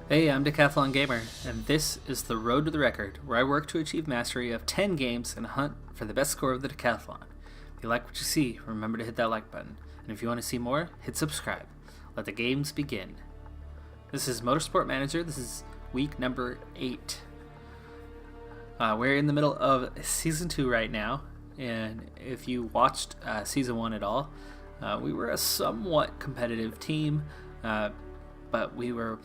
Hey, I'm Decathlon Gamer, and this is the Road to the Record, where I work to achieve mastery of 10 games and hunt for the best score of the Decathlon. If you like what you see, remember to hit that like button, and if you want to see more, hit subscribe. Let the games begin. This is Motorsport Manager. This is week number 8. We're in the middle of Season 2 right now, and if you watched Season 1 at all, we were a somewhat competitive team, but we were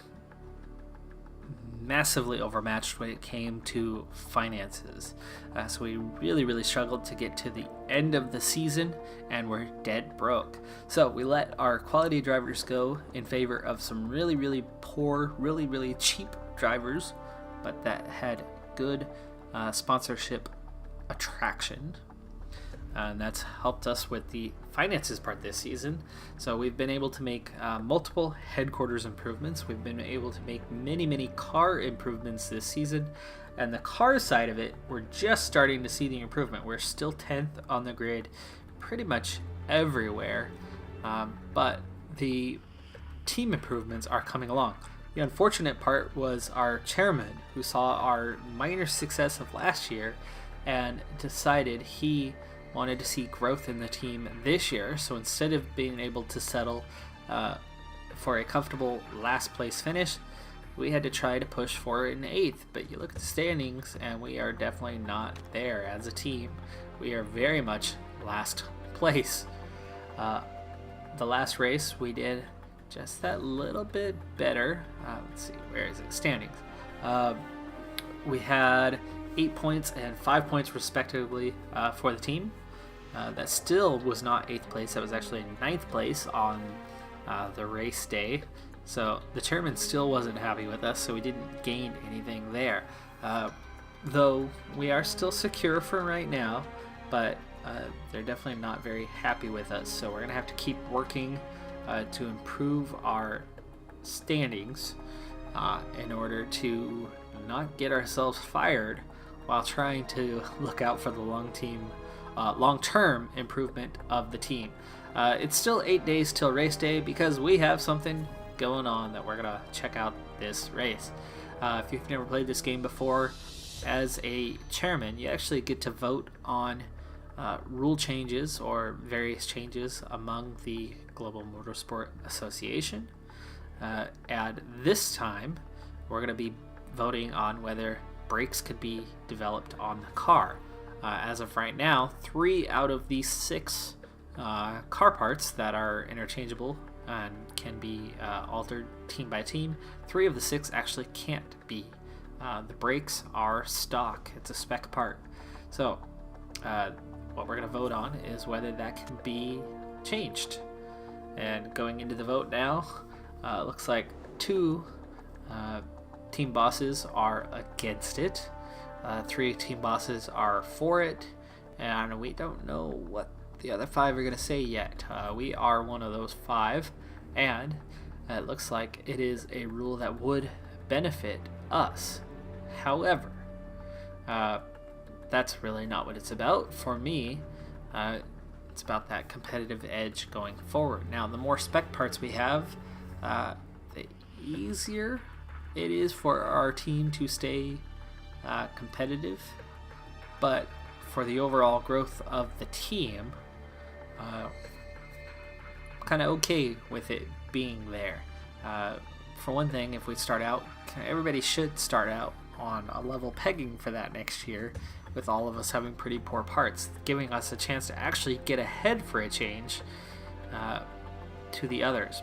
massively overmatched when it came to finances. So we really struggled to get to the end of the season, and we're dead broke. So we let our quality drivers go in favor of some really poor, really cheap drivers, but that had good sponsorship attraction. And that's helped us with the finances part this season. So we've been able to make multiple headquarters improvements. We've been able to make many car improvements this season. And the car side of it, we're just starting to see the improvement. We're still 10th on the grid pretty much everywhere. But the team improvements are coming along. The unfortunate part was our chairman, who saw our minor success of last year and decided he wanted to see growth in the team this year. So instead of being able to settle for a comfortable last place finish, we had to try to push for an 8th. But you look at the standings, and we are definitely not there as a team. We are very much last place. The last race we did just that little bit better. Let's see, where is it? Standings. We had 8 points and 5 points respectively for the team. That still was not 8th place. That was actually 9th place on the race day. So the chairman still wasn't happy with us, so we didn't gain anything there. Though we are still secure for right now, but they're definitely not very happy with us. So we're going to have to keep working to improve our standings in order to not get ourselves fired while trying to look out for the long-term improvement of the team. It's still 8 days till race day because we have something going on that we're gonna check out this race. If you've never played this game before, as a chairman, you actually get to vote on rule changes or various changes among the Global Motorsport Association. And this time, we're gonna be voting on whether brakes could be developed on the car. As of right now, 3 out of the 6 car parts that are interchangeable and can be altered team by team, 3 of the 6 actually can't be. The brakes are stock. It's a spec part. So what we're going to vote on is whether that can be changed. And going into the vote now, looks like 2 team bosses are against it. 3 team bosses are for it, and we don't know what the other 5 are going to say yet. We are one of those 5, and it looks like it is a rule that would benefit us. However, that's really not what it's about. For me, it's about that competitive edge going forward. Now, the more spec parts we have, the easier it is for our team to stay competitive, but for the overall growth of the team, kind of okay with it being there. For one thing, if we start out, everybody should start out on a level pegging for that next year, with all of us having pretty poor parts, giving us a chance to actually get ahead for a change to the others.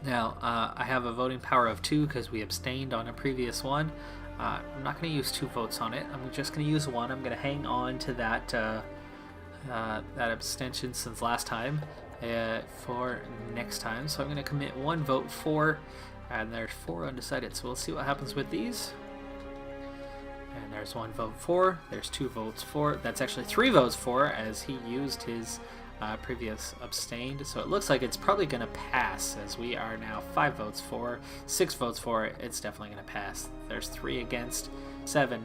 Now, I have a voting power of 2 because we abstained on a previous one. I'm not going to use 2 votes on it. I'm just going to use 1. I'm going to hang on to that that abstention since last time for next time. So I'm going to commit 1 vote for, and there's 4 undecided. So we'll see what happens with these. And there's 1 vote for. There's 2 votes for. That's actually 3 votes for, as he used his previous abstained. So it looks like it's probably going to pass, as we are now 5 votes for, 6 votes for. It's definitely going to pass. There's 3 against, 7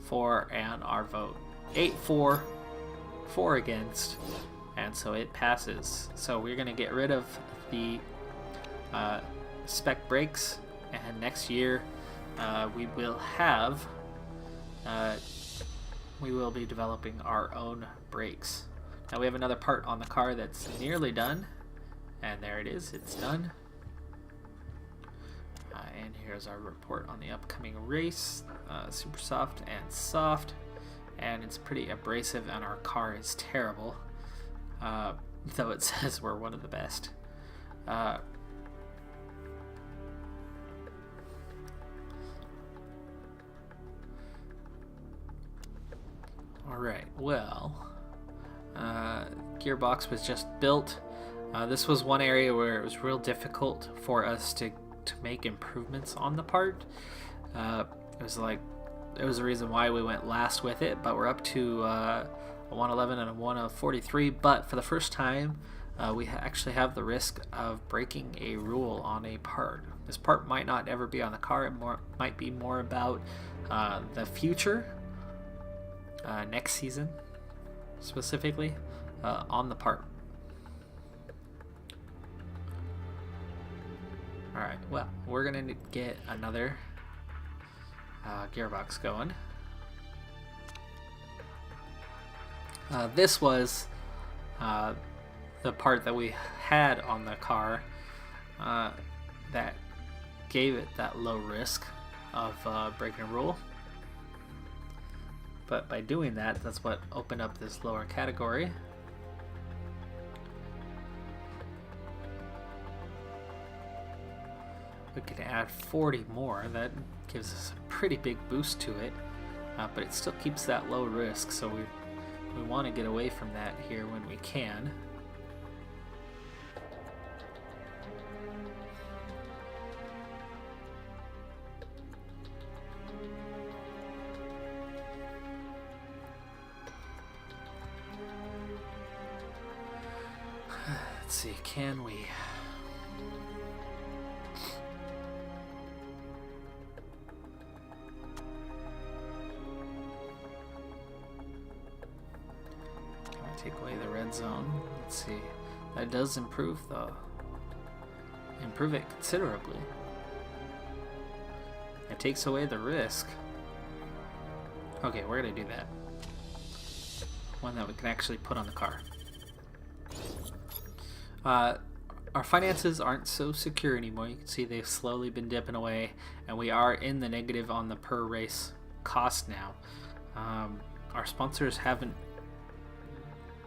for, and our vote 8 for, 4 against, and so it passes. So we're going to get rid of the spec brakes and next year we will have we will be developing our own brakes. Now we have another part on the car that's nearly done, and there it is, it's done. And here's our report on the upcoming race. Super soft and soft, and it's pretty abrasive, and our car is terrible, though it says we're one of the best. Alright, well, gearbox was just built. This was one area where it was real difficult for us to make improvements on the part. It was the reason why we went last with it, but we're up to a 111 and a 143, but for the first time we actually have the risk of breaking a rule on a part. This part might not ever be on the car. It might be more about the future, next season specifically, on the part. Alright, well, we're going to get another gearbox going. This was the part that we had on the car that gave it that low risk of breaking a rule. But by doing that, that's what opened up this lower category. We can add 40 more. That gives us a pretty big boost to it, but it still keeps that low risk, so we want to get away from that here when we can. Let's see, can we... Take away the red zone. Let's see. That does improve though. Improve it considerably. It takes away the risk. Okay, we're gonna do that. One that we can actually put on the car. Our finances aren't so secure anymore. You can see they've slowly been dipping away, and we are in the negative on the per race cost now. Our sponsors haven't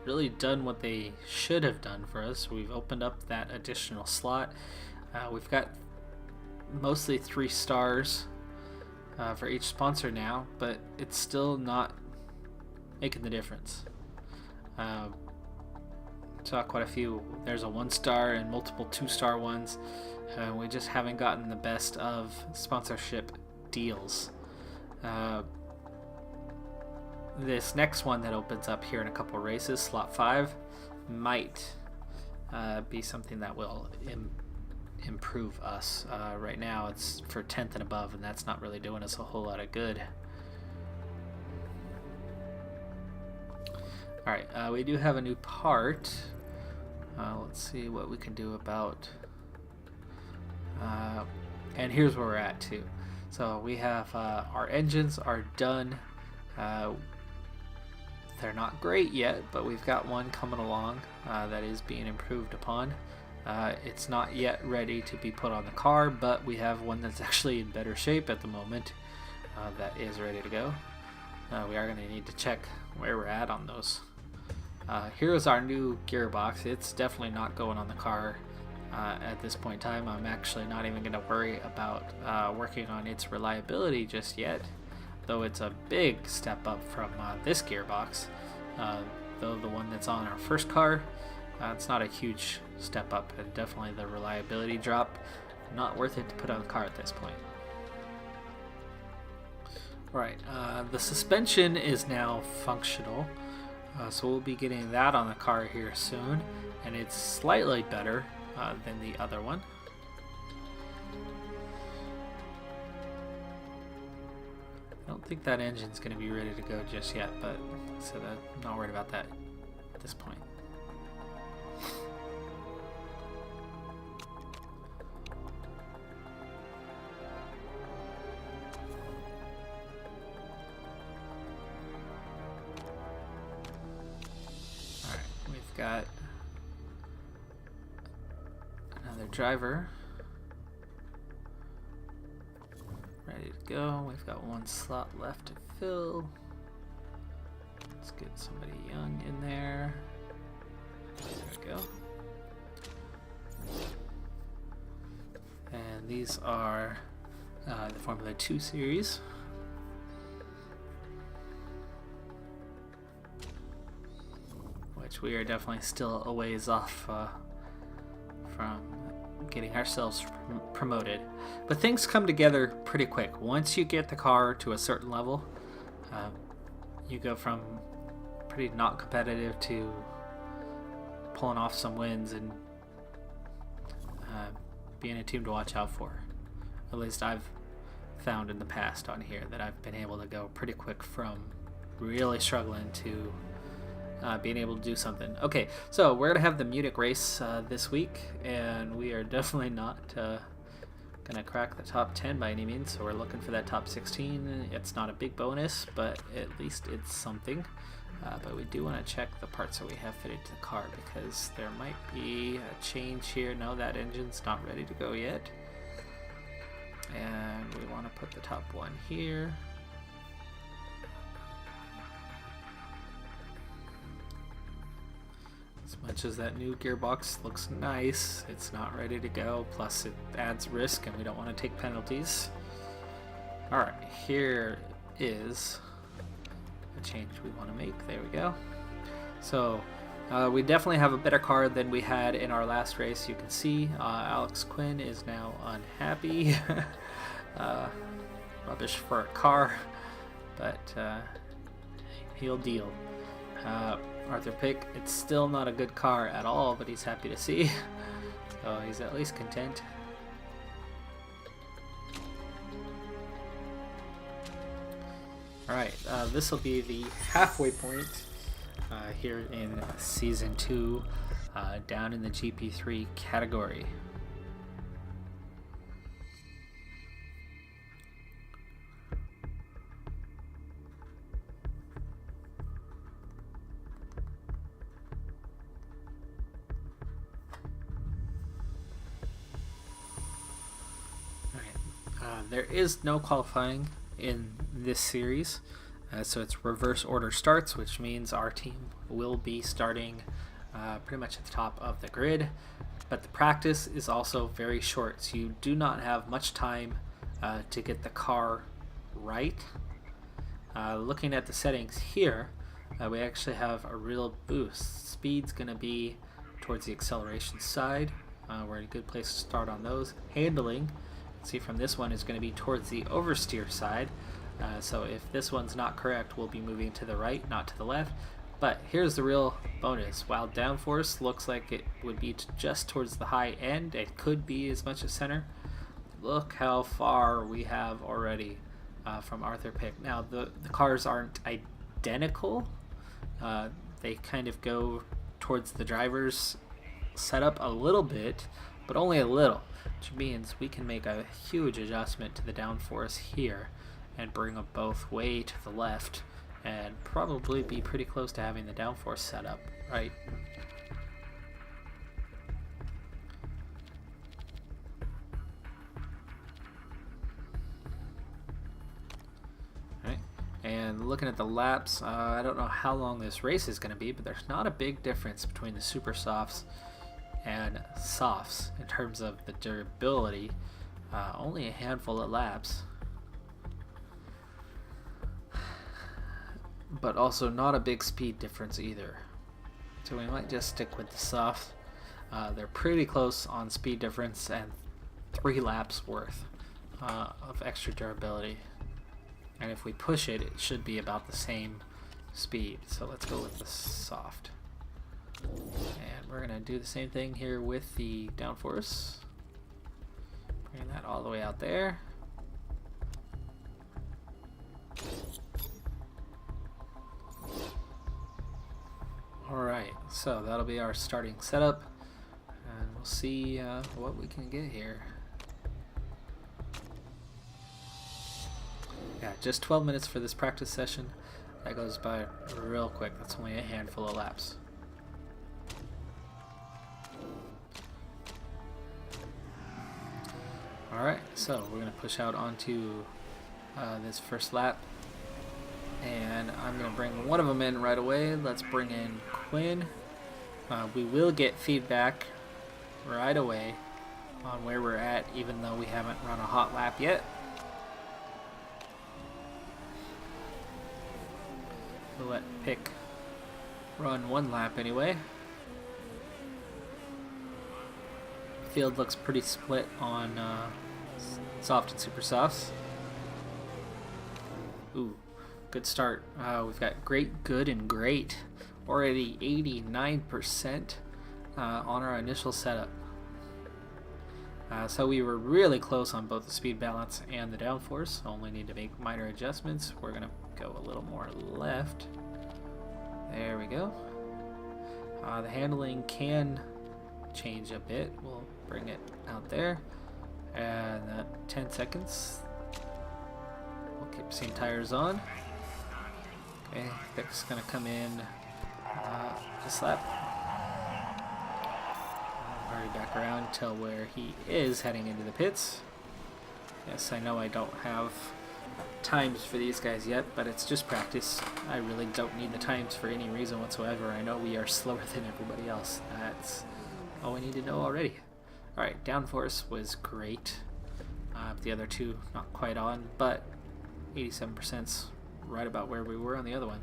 really done what they should have done for us. We've opened up that additional slot. We've got mostly 3 stars for each sponsor now, but it's still not making the difference. Saw quite a few. There's a 1-star and multiple 2-star ones. We just haven't gotten the best of sponsorship deals. This next one that opens up here in a couple races, slot 5, might be something that will improve us. Right now it's for 10th and above, and that's not really doing us a whole lot of good. Alright, we do have a new part. Let's see what we can do about... and here's where we're at too. So we have our engines are done. They're not great yet, but we've got one coming along that is being improved upon. It's not yet ready to be put on the car, but we have one that's actually in better shape at the moment that is ready to go. We are going to need to check where we're at on those. Here's our new gearbox. It's definitely not going on the car at this point in time. I'm actually not even going to worry about working on its reliability just yet, though it's a big step up from this gearbox. Though the one that's on our first car, it's not a huge step up, and definitely the reliability drop, not worth it to put on the car at this point. Alright, the suspension is now functional, so we'll be getting that on the car here soon, and it's slightly better than the other one. I don't think that engine's going to be ready to go just yet, but so I'm not worried about that at this point. Another driver. Ready to go. We've got one slot left to fill. Let's get somebody young in there. There we go. And these are the Formula 2 series. Which we are definitely still a ways off from getting ourselves promoted. But things come together pretty quick. Once you get the car to a certain level, you go from pretty not competitive to pulling off some wins and being a team to watch out for. At least I've found in the past on here that I've been able to go pretty quick from really struggling to being able to do something. Okay, so we're gonna have the Munich race this week, and we are definitely not gonna crack the top 10 by any means, so we're looking for that top 16. It's not a big bonus, but at least it's something. But we do want to check the parts that we have fitted to the car, because there might be a change here. No, that engine's not ready to go yet, and we want to put the top one here. As much as that new gearbox looks nice, it's not ready to go, plus it adds risk and we don't want to take penalties. Alright, here is a change we want to make. There we go. So we definitely have a better car than we had in our last race. You can see Alex Quinn is now unhappy. Rubbish for a car, but he'll deal. Arthur Pick, it's still not a good car at all, but he's happy to see. So he's at least content. Alright, this will be the halfway point here in Season 2, down in the GP3 category. There is no qualifying in this series, so it's reverse order starts, which means our team will be starting pretty much at the top of the grid, but the practice is also very short, so you do not have much time to get the car right. Looking at the settings here, we actually have a real boost. Speed's going to be towards the acceleration side. We're in a good place to start on those. Handling, see from this one, is going to be towards the oversteer side, so if this one's not correct, we'll be moving to the right, not to the left. But here's the real bonus. While downforce looks like it would be just towards the high end, it could be as much as center. Look how far we have already from Arthur Pick. Now the cars aren't identical. They kind of go towards the driver's setup a little bit, but only a little, which means we can make a huge adjustment to the downforce here and bring them both way to the left and probably be pretty close to having the downforce set up right. Alright, and looking at the laps, I don't know how long this race is going to be, but there's not a big difference between the super softs and softs in terms of the durability. Only a handful of laps, but also not a big speed difference either, so we might just stick with the soft. They're pretty close on speed difference and 3 laps worth of extra durability, and if we push it, it should be about the same speed. So let's go with the soft. And we're going to do the same thing here with the downforce. Bring that all the way out there. Alright, so that'll be our starting setup, and we'll see what we can get here. Yeah, just 12 minutes for this practice session. That goes by real quick. That's only a handful of laps. Alright, so we're going to push out onto this first lap. And I'm going to bring one of them in right away. Let's bring in Quinn. We will get feedback right away on where we're at, even though we haven't run a hot lap yet. We'll let Pick run one lap anyway. Field looks pretty split on soft and super softs. Ooh, good start. We've got great, good, and great. Already 89% on our initial setup. So we were really close on both the speed balance and the downforce. Only need to make minor adjustments. We're going to go a little more left. There we go. The handling can change a bit. We'll bring it out there. And 10 seconds. We'll keep the same tires on. Okay, Pick's going to come in this lap. Hurry back around till where he is heading into the pits. Yes, I know I don't have times for these guys yet, but it's just practice. I really don't need the times for any reason whatsoever. I know we are slower than everybody else. That's all we need to know already. Alright, downforce was great. The other two not quite on, but 87%'s right about where we were on the other one.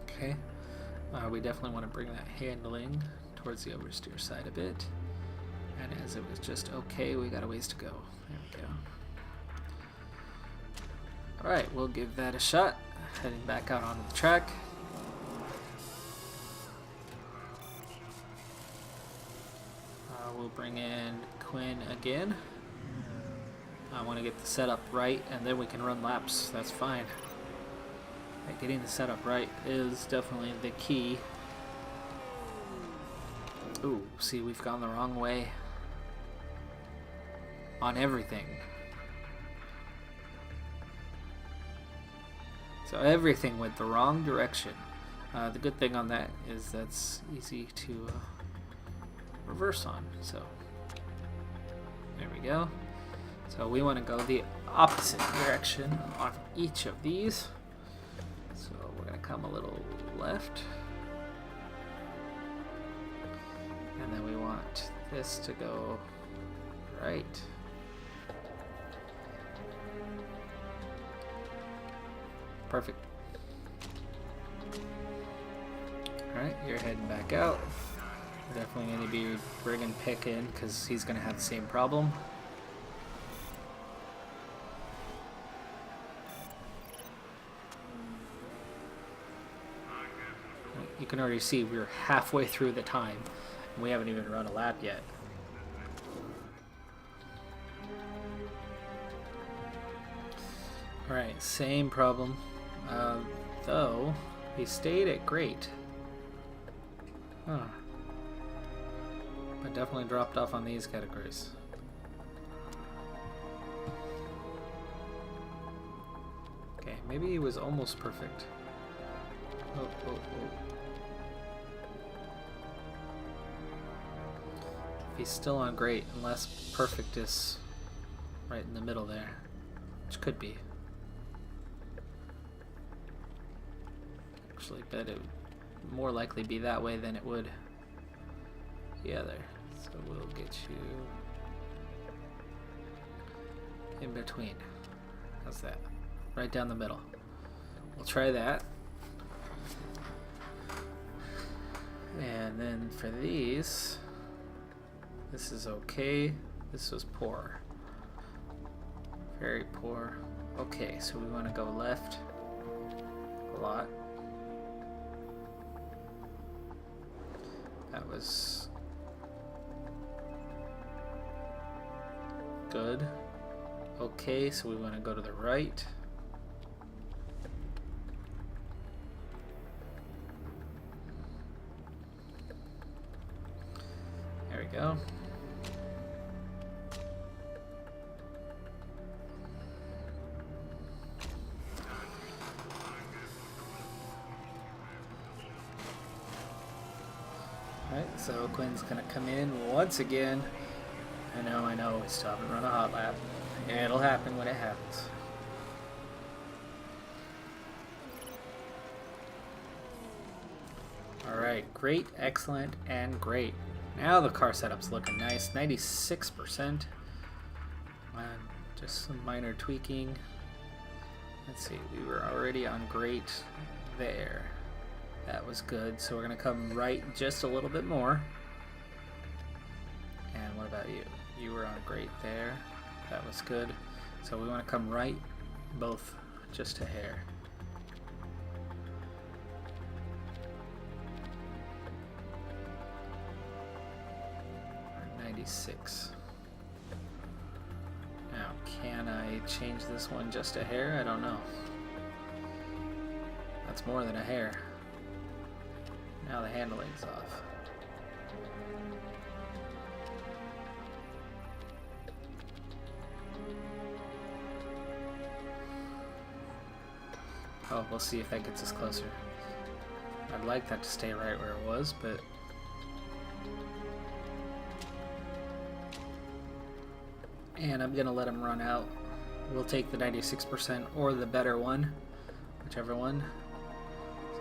Okay, we definitely want to bring that handling towards the oversteer side a bit. And as it was just okay, we got a ways to go. There we go. Alright, we'll give that a shot. Heading back out onto the track. We'll bring in Quinn again. I want to get the setup right, and then we can run laps. That's fine. Getting the setup right is definitely the key. Ooh, see, we've gone the wrong way on everything. So everything went the wrong direction. The good thing on that is that's easy to reverse on. So there we go. So we want to go the opposite direction on each of these. So we're going to come a little left. And then we want this to go right. Perfect. Alright, you're heading back out. We're definitely going to be bringing Pick in because he's going to have the same problem. You can already see we're halfway through the time. We haven't even run a lap yet. Alright, same problem. Though, he stayed at great. Huh. But definitely dropped off on these categories. Okay, maybe he was almost perfect. Oh, oh, oh. He's still on great, unless perfect is right in the middle there, which could be. Actually, bet it would more likely be that way than it would the other. So we'll get you in between. How's that? Right down the middle. We'll try that. And then for these, this is okay. This was poor. Very poor. Okay, so we want to go left a lot. That was good. Okay, so we want to go to the right. There we go. Alright, so Quinn's gonna come in once again. I know, we still haven't run a hot lap. It'll happen when it happens. Alright, great, excellent, and great. Now the car setup's looking nice, 96%. And just some minor tweaking. Let's see, we were already on great there. That was good, so we're going to come right just a little bit more. And what about you? You were on great there. That was good. So we want to come right both just a hair. Or 96. Now, can I change this one just a hair? I don't know. That's more than a hair. Now the handling's off. Oh, we'll see if that gets us closer. I'd like that to stay right where it was, but... And I'm gonna let him run out. We'll take the 96% or the better one, whichever one.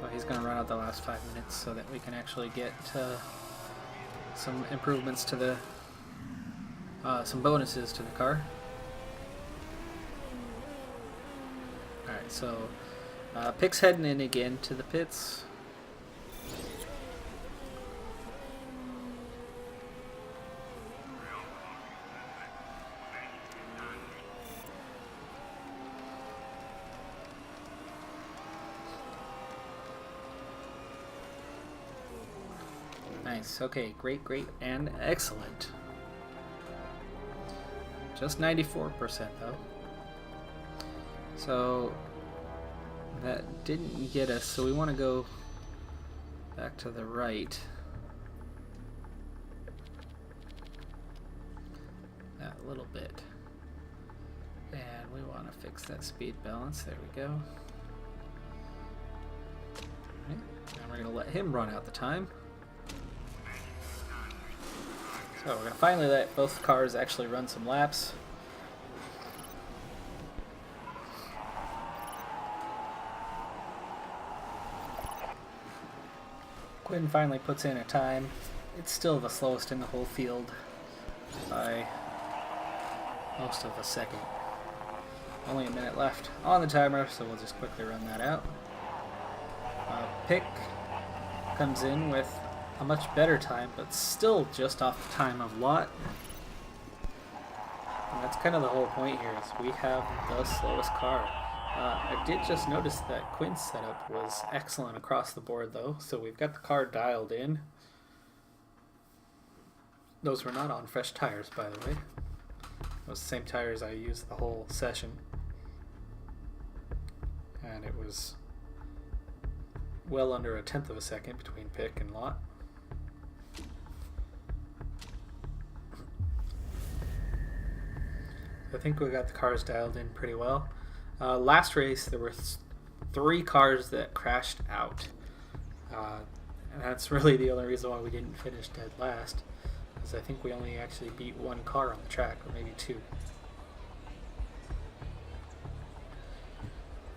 So he's gonna run out the last 5 minutes so that we can actually get some improvements to the, some bonuses to the car. Alright, so Pick's heading in again to the pits. Nice, okay, great, and excellent. Just 94% though. So that didn't get us, so we want to go back to the right. That little bit. And we want to fix that speed balance. There we go. Okay. Now we're going to let him run out the time. So we're going to finally let both cars actually run some laps. Quinn finally puts in a time. It's still the slowest in the whole field by most of a second. Only a minute left on the timer, so we'll just quickly run that out. Pick comes in with a much better time, but still just off the time of Lot. And that's kind of the whole point here, is we have the slowest car. I did just notice that Quinn's setup was excellent across the board though, so we've got the car dialed in. Those were not on fresh tires, by the way. Those same tires I used the whole session. And it was well under a tenth of a second between Pick and Lot. I think we got the cars dialed in pretty well. Last race, there were 3 cars that crashed out. And that's really the only reason why we didn't finish dead last. Because I think we only actually beat 1 car on the track, or maybe 2.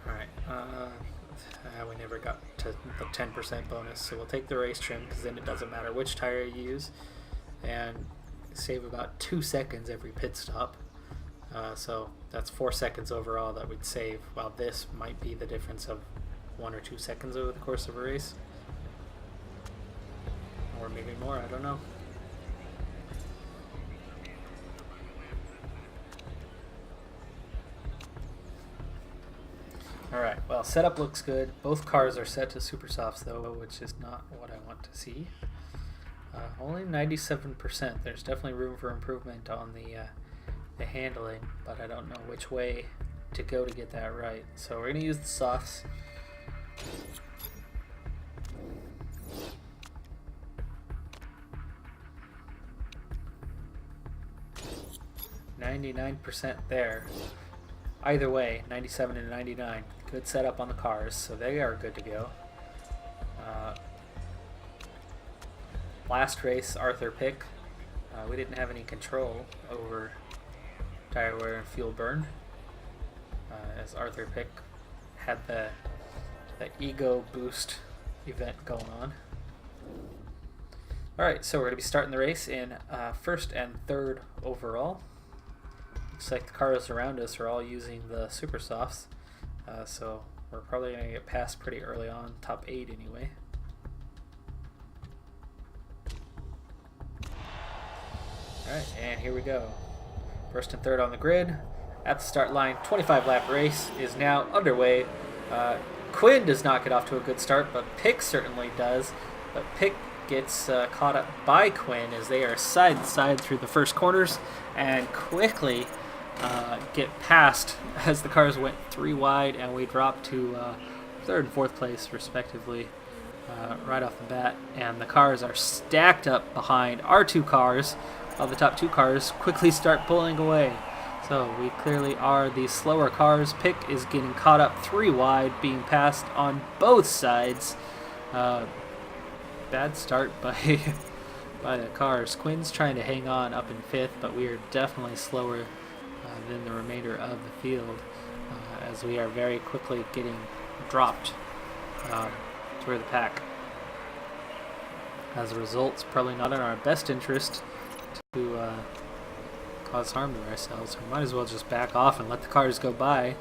Alright, we never got to the 10% bonus, so we'll take the race trim, because then it doesn't matter which tire you use. And save about 2 seconds every pit stop. So that's 4 seconds overall that we'd save, while this might be the difference of 1 or 2 seconds over the course of a race. Or maybe more, I don't know. Alright, well, setup looks good. Both cars are set to super softs though, which is not what I want to see. Only 97%. There's definitely room for improvement on the handling, but I don't know which way to go to get that right. So we're going to use the softs. %, there. Either way, 97 and 99. Good setup on the cars, so they are good to go. last race, Arthur Pick, we didn't have any control over tire wear and fuel burn, as Arthur Pick had the ego boost event going on. Alright, so we're going to be starting the race in first and third overall. Looks like the cars around us are all using the Super Softs, so we're probably going to get passed pretty early on, top 8 anyway. Alright, and here we go. First and third on the grid. At the start line, 25 lap race is now underway. Quinn does not get off to a good start, but Pick certainly does. But Pick gets caught up by Quinn as they are side to side through the first corners and quickly get passed as the cars went 3 wide, and we dropped to third and fourth place respectively right off the bat. And the cars are stacked up behind our 2 cars, while the top 2 cars quickly start pulling away. So we clearly are the slower cars. Pick is getting caught up 3 wide, being passed on both sides. Bad start by by the cars. Quinn's trying to hang on up in 5th, but we are definitely slower than the remainder of the field, as we are very quickly getting dropped through the pack. As a result, it's probably not in our best interest to cause harm to ourselves. We might as well just back off and let the cars go by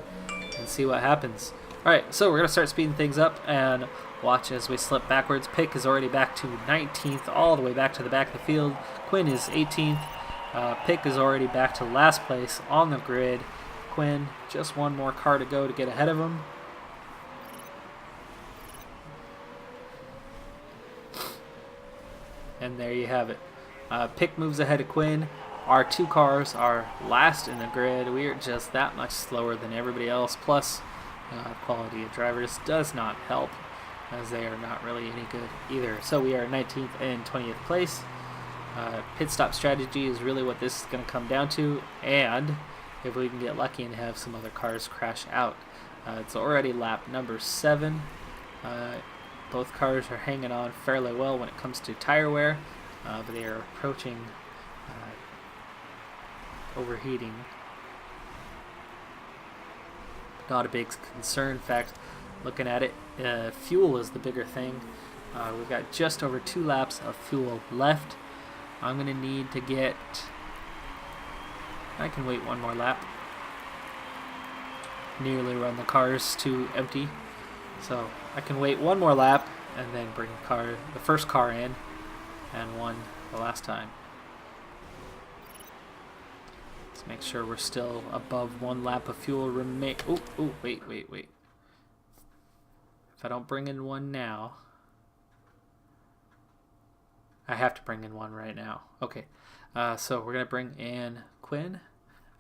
and see what happens. Alright, so we're going to start speeding things up and watch as we slip backwards. Pick is already back to 19th, all the way back to the back of the field. Quinn is 18th. Pick is already back to last place on the grid. Quinn, just one more car to go to get ahead of him. And there you have it. Pick moves ahead of Quinn. Our 2 cars are last in the grid. We are just that much slower than everybody else. Plus, quality of drivers does not help, as they are not really any good either. So we are 19th and 20th place. Pit stop strategy is really what this is going to come down to, and if we can get lucky and have some other cars crash out. It's already lap number 7. Both cars are hanging on fairly well when it comes to tire wear, but they are approaching overheating. Not a big concern. In fact, looking at it, fuel is the bigger thing. We've got just over 2 laps of fuel left. I'm going to need to get... I can wait 1 more lap. Nearly run the cars to empty. So I can wait 1 more lap and then bring the first car in and one the last time. Let's make sure we're still above 1 lap of fuel remain. Oh, wait. If I don't bring in 1 now, I have to bring in 1 right now. Okay, so we're going to bring in Quinn,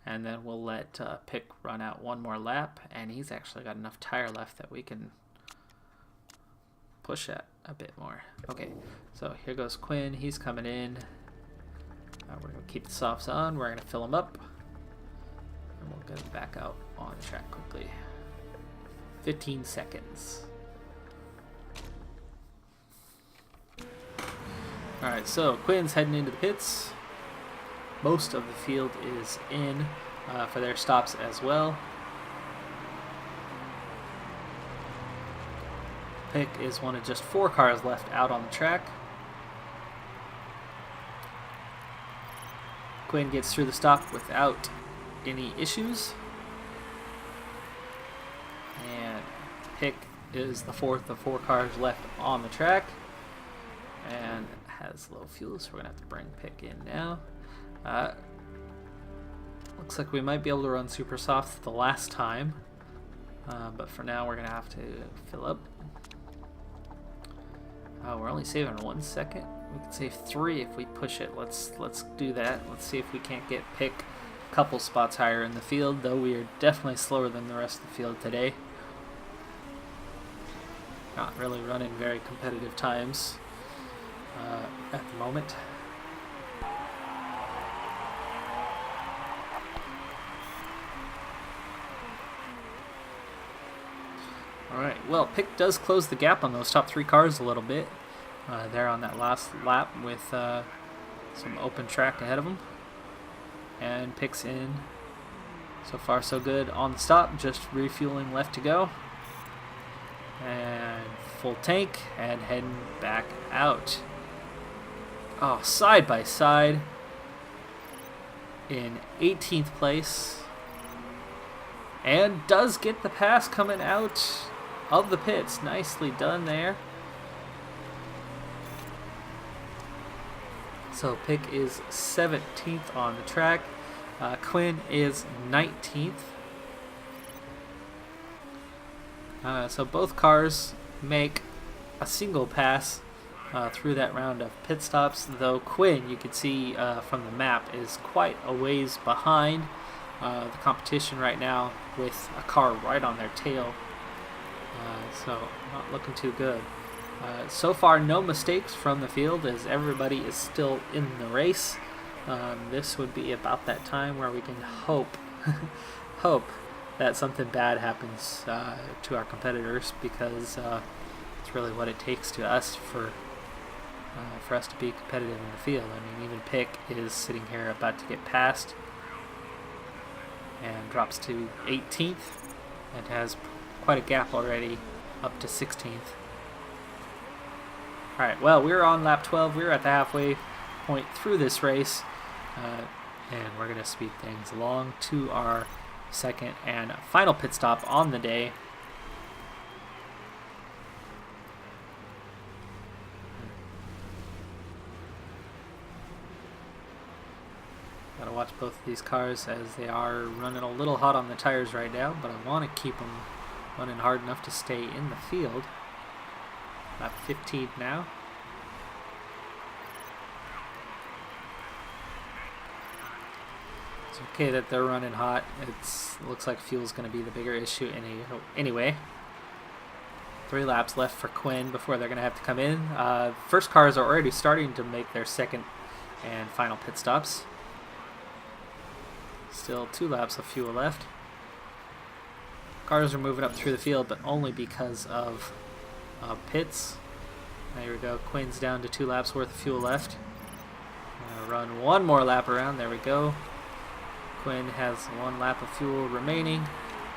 and then we'll let Pick run out 1 more lap, and he's actually got enough tire left that we can push that a bit more. Okay, so here goes Quinn. He's coming in. We're going to keep the softs on. We're going to fill them up, and we'll get him back out on the track quickly. 15 seconds. Alright, so Quinn's heading into the pits. Most of the field is in for their stops as well. Pick is one of just 4 cars left out on the track. Quinn gets through the stop without any issues. And Pick is the 4th of 4 cars left on the track. And has low fuel, so we're going to have to bring Pick in now. Looks like we might be able to run Super Soft the last time. But for now, we're going to have to fill up. We're only saving 1 second. We can save 3 if we push it. Let's do that. Let's see if we can't get Pick a couple spots higher in the field, though we are definitely slower than the rest of the field today. Not really running very competitive times at the moment. Alright, well, Pick does close the gap on those top 3 cars a little bit. there on that last lap with some open track ahead of him. And Pick's in. So far so good on the stop, just refueling left to go. And full tank and heading back out. Oh, side by side in 18th place. And does get the pass coming out of the pits. Nicely done there. So Pick is 17th on the track. Quinn is 19th. So both cars make a single pass through that round of pit stops, though Quinn, you can see from the map, is quite a ways behind the competition right now with a car right on their tail. So not looking too good. So far, no mistakes from the field as everybody is still in the race. This would be about that time where we can hope that something bad happens to our competitors, because it's really what it takes to us for us to be competitive in the field. I mean, even Pick is sitting here about to get passed and drops to 18th and has quite a gap already up to 16th. Alright, well, we're on lap 12. We're at the halfway point through this race, and we're going to speed things along to our second and final pit stop on the day. Gotta watch both of these cars as they are running a little hot on the tires right now, but I want to keep them running hard enough to stay in the field. Lap 15 now. It's okay that they're running hot. It looks like fuel's going to be the bigger issue anyway. 3 laps left for Quinn before they're going to have to come in. First cars are already starting to make their second and final pit stops. Still 2 laps of fuel left. Cars are moving up through the field, but only because of pits. There we go. Quinn's down to 2 laps worth of fuel left. Run one more lap around. There we go. Quinn has 1 lap of fuel remaining.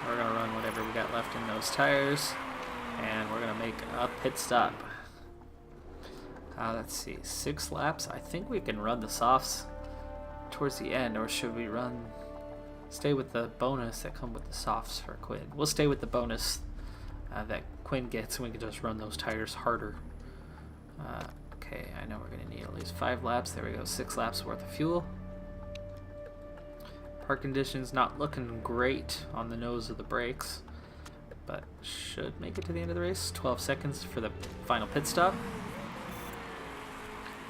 We're going to run whatever we got left in those tires, and we're going to make a pit stop. Let's see, 6 laps. I think we can run the softs towards the end, or should we stay with the bonus that come with the softs for Quinn? We'll stay with the bonus that Quinn gets, and we can just run those tires harder. Okay, I know we're going to need at least 5 laps. There we go, 6 laps worth of fuel. Park conditions not looking great on the nose of the brakes, but should make it to the end of the race. 12 seconds for the final pit stop.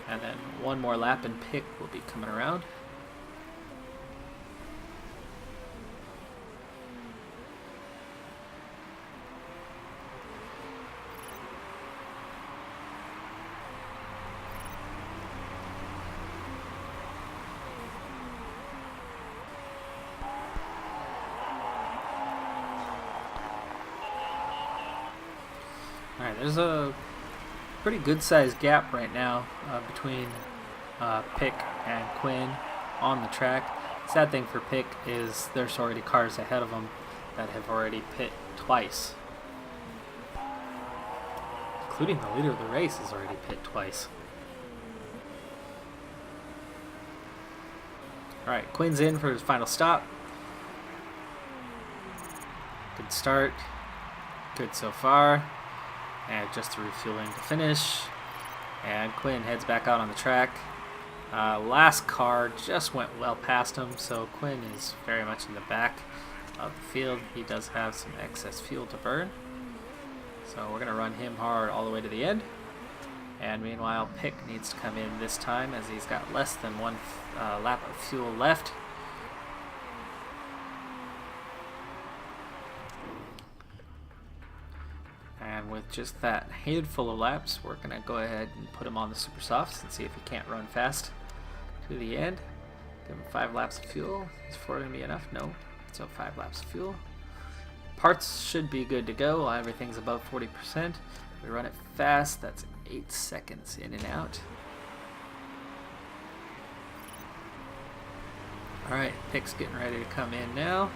And then 1 more lap and Pick will be coming around. Alright, there's a pretty good sized gap right now between Pick and Quinn on the track. Sad thing for Pick is there's already cars ahead of him that have already pit twice. Including the leader of the race has already pit twice. Alright, Quinn's in for his final stop. Good start. Good so far. And just the refueling to finish. And Quinn heads back out on the track. Last car just went well past him, so Quinn is very much in the back of the field. He does have some excess fuel to burn. So we're going to run him hard all the way to the end. And meanwhile, Pick needs to come in this time as he's got less than 1 lap of fuel left. And with just that handful of laps, we're going to go ahead and put him on the super softs and see if he can't run fast to the end. Give him 5 laps of fuel. Is 4 going to be enough? No. So 5 laps of fuel. Parts should be good to go. Everything's above 40%. We run it fast. That's 8 seconds in and out. Alright, Pick's getting ready to come in now.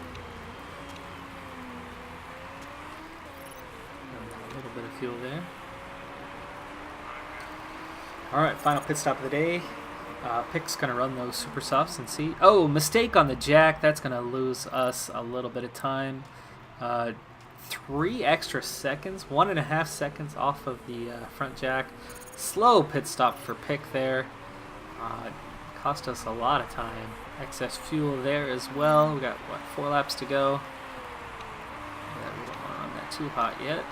A little bit of fuel there. Alright, final pit stop of the day. Pick's going to run those super softs and see. Oh, mistake on the jack. That's going to lose us a little bit of time. 3 extra seconds, 1.5 seconds off of the front jack. Slow pit stop for Pick there. Cost us a lot of time. Excess fuel there as well. We got, what, 4 laps to go. Yeah, we don't want to run that too hot yet.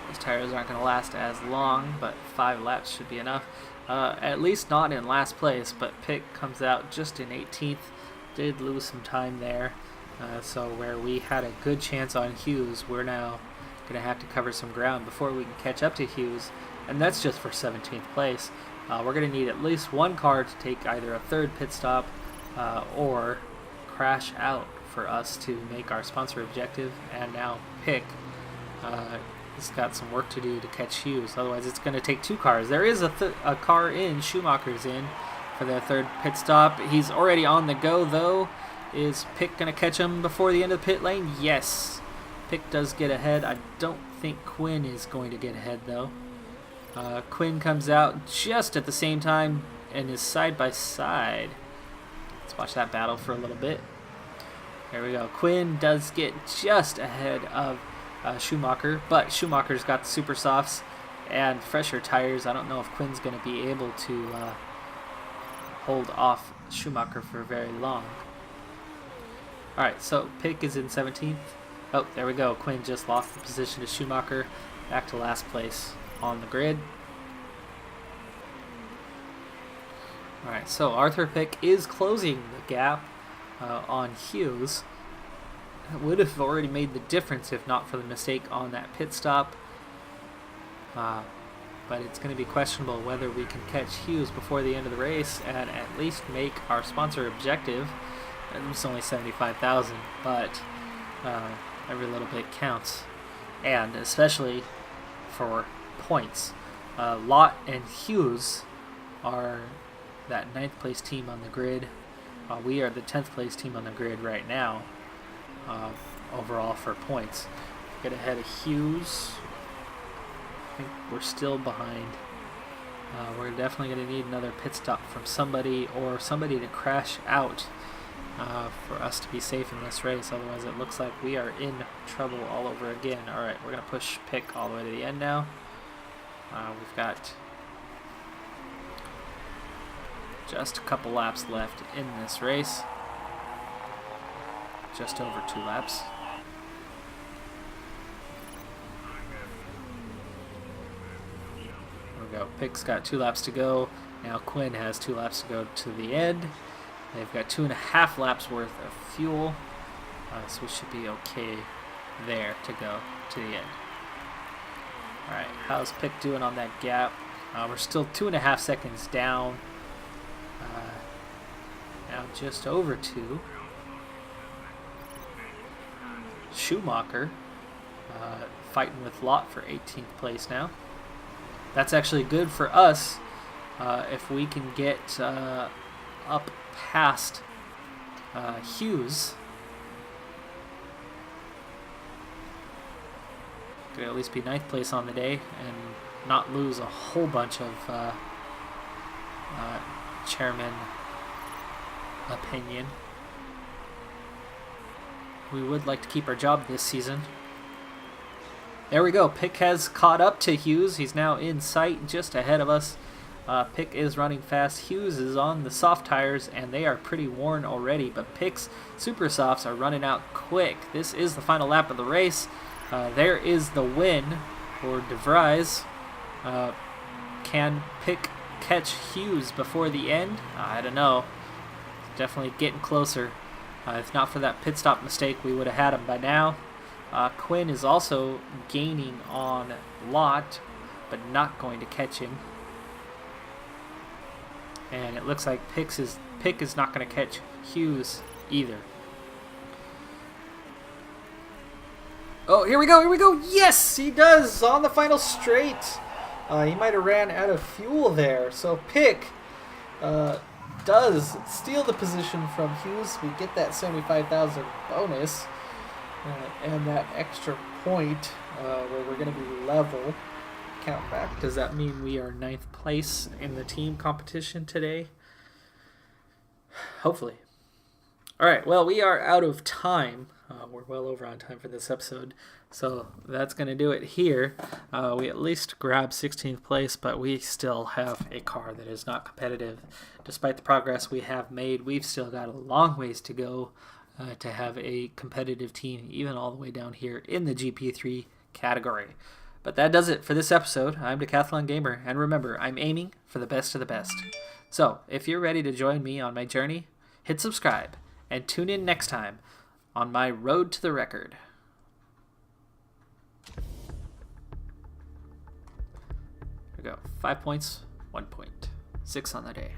Those tires aren't going to last as long, but 5 laps should be enough. At least not in last place, but Pick comes out just in 18th. Did lose some time there. So where we had a good chance on Hughes, we're now going to have to cover some ground before we can catch up to Hughes. And that's just for 17th place. We're going to need at least one car to take either a third pit stop or crash out for us to make our sponsor objective. And now Pick has got some work to do to catch Hughes. Otherwise, it's going to take 2 cars. There is a car in. Schumacher's in for their third pit stop. He's already on the go, though. Is Pick going to catch him before the end of the pit lane? Yes. Pick does get ahead. I don't think Quinn is going to get ahead, though. Quinn comes out just at the same time and is side by side. Let's watch that battle for a little bit. There we go. Quinn does get just ahead of Schumacher, but Schumacher's got the super softs and fresher tires. I don't know if Quinn's going to be able to hold off Schumacher for very long. Alright, so Pick is in 17th. Oh, there we go. Quinn just lost the position to Schumacher. Back to last place on the grid. Alright, so Arthur Pick is closing the gap on Hughes. It would have already made the difference if not for the mistake on that pit stop. But it's going to be questionable whether we can catch Hughes before the end of the race and at least make our sponsor objective. It's only 75,000, but every little bit counts, and especially for points. Lott and Hughes are that 9th place team on the grid. We are the 10th place team on the grid right now, overall for points. Get ahead of Hughes. I think we're still behind. We're definitely going to need another pit stop from somebody or somebody to crash out for us to be safe in this race. Otherwise it looks like we are in trouble all over again. Alright, we're going to push Pick all the way to the end now. We've got just a couple laps left in this race. Just over 2 laps. There we go. Pick's got 2 laps to go. Now Quinn has 2 laps to go to the end. They've got 2.5 laps worth of fuel, so we should be okay there to go to the end. Alright, how's Pick doing on that gap? We're still 2.5 seconds down. Now just over 2. Schumacher fighting with Lott for 18th place now. That's actually good for us if we can get up past Hughes. Could at least be 9th place on the day and not lose a whole bunch of chairman opinion. We would like to keep our job this season. There we go. Pick has caught up to Hughes. He's now in sight just ahead of us. Pick is running fast. Hughes is on the soft tires, and they are pretty worn already, but Pick's super softs are running out quick. This is the final lap of the race. There is the win for De Vries. Can Pick catch Hughes before the end? I don't know. Definitely getting closer. If not for that pit stop mistake, we would have had him by now. Quinn is also gaining on Lott, but not going to catch him. And it looks like Pick is not going to catch Hughes either. Oh, here we go. Yes, he does on the final straight. He might have ran out of fuel there. So Pick does steal the position from Hughes. We get that 75,000 bonus and that extra point where we're going to be level. Count back. Does that mean we are 9th place in the team competition today? Hopefully. All right, well, we are out of time. We're well over on time for this episode, so that's going to do it here. We at least grabbed 16th place, but we still have a car that is not competitive. Despite the progress we have made, we've still got a long ways to go to have a competitive team, even all the way down here in the GP3 category. But that does it for this episode. I'm Decathlon Gamer, and remember, I'm aiming for the best of the best. So, if you're ready to join me on my journey, hit subscribe, and tune in next time on my road to the record. Here we go. 5 points, 1 point. 6 on the day.